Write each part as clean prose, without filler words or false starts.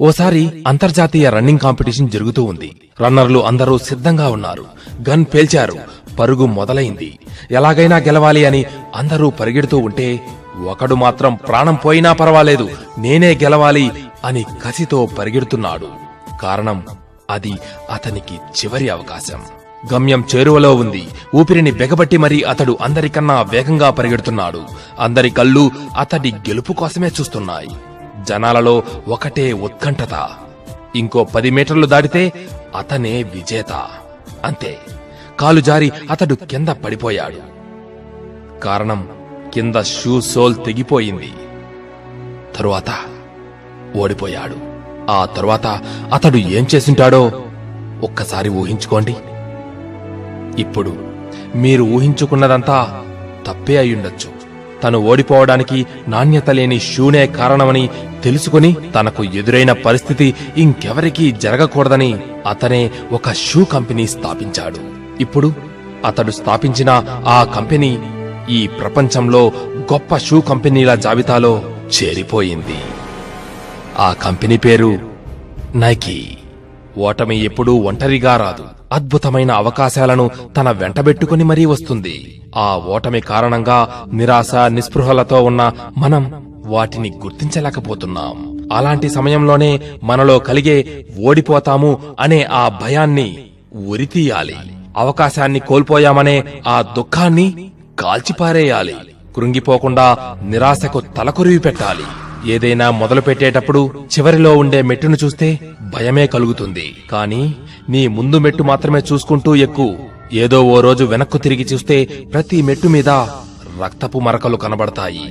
ఓసారి అంతర్జాతీయ running competition జరుగుతూ ఉంది. రన్నర్లు అందరూ సిద్ధంగా ఉన్నారు. గన్ పేల్చారు. పరుగు మొదలైంది. ఎలాగైనా గెలవాలి అని అందరూ పరిగెడుతూ ఉంటే ఒకడు మాత్రం ప్రాణం పోయినా పర్వాలేదు, నేనే గెలవాలి అని కసితో పరిగెడుతున్నాడు. కారణం అది అతనికి చివరి అవకాశం. గమ్యం చేరువలో ఉంది. ఊపిరిని బెగబట్టి మరీ అతడు అందరికన్నా వేగంగా పరిగెడుతున్నాడు. అందరి కళ్ళు అతడి గెలుపు కోసమే చూస్తున్నాయి. జనాలలో ఒకటే ఉత్కంఠత. ఇంకో 10 మీటర్లు దాటితే అతనే విజేత. అంతే, కాలు జారి అతడు కింద పడిపోయాడు. కారణం కింద షూ సోల్ తెగిపోయింది. తరువాత ఓడిపోయాడు. ఆ తరువాత అతడు ఏం చేసింటాడో ఒక్కసారి ఊహించుకోండి. ఇప్పుడు మీరు ఊహించుకున్నదంతా తప్పే అయ్యుండొచ్చు. తను ఓడిపోవడానికి నాణ్యత లేని షూనే కారణమని తెలుసుకుని తనకు ఎదురైన పరిస్థితి ఇంకెవరికీ జరగకూడదని అతనే ఒక షూ కంపెనీ స్థాపించాడు. ఇప్పుడు అతడు స్థాపించిన ఆ కంపెనీ ఈ ప్రపంచంలో గొప్ప షూ కంపెనీల జాబితాలో చేరిపోయింది. ఆ కంపెనీ పేరు నైకీ. ఓటమి ఎప్పుడూ ఒంటరిగా రాదు. అద్భుతమైన అవకాశాలను తన వెంటబెట్టుకుని మరీ వస్తుంది. ఆ ఓటమి కారణంగా నిరాశ నిస్పృహలతో ఉన్న మనం వాటిని గుర్తించలేకపోతున్నాం. అలాంటి సమయంలోనే మనలో కలిగే ఓడిపోతాము అనే ఆ భయాన్ని ఉరితీయాలి. అవకాశాన్ని కోల్పోయామనే ఆ దుఃఖాన్ని కాల్చిపారేయాలి. కృంగిపోకుండా నిరాశకు తలకొరివి పెట్టాలి. ఏదైనా మొదలు పెట్టేటప్పుడు చివరిలో ఉండే మెట్టును చూస్తే భయమే కలుగుతుంది. కాని నీ ముందు మెట్టు మాత్రమే చూసుకుంటూ ఎక్కు. ఏదో ఓ రోజు వెనక్కు తిరిగి చూస్తే ప్రతి మెట్టు మీద రక్తపు మరకలు కనబడతాయి.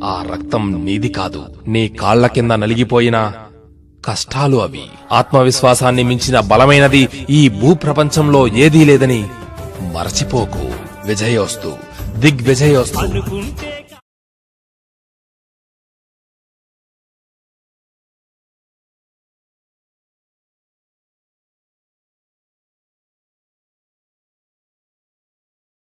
ఆ రక్తం నీది కాదు, నీ కాళ్ల కింద నలిగిపోయిన కష్టాలు అవి. ఆత్మవిశ్వాసాన్ని మించిన బలమైనది ఈ భూప్రపంచంలో ఏదీ లేదని మరచిపోకు. విజయోస్తు, దిగ్విజయోస్తు.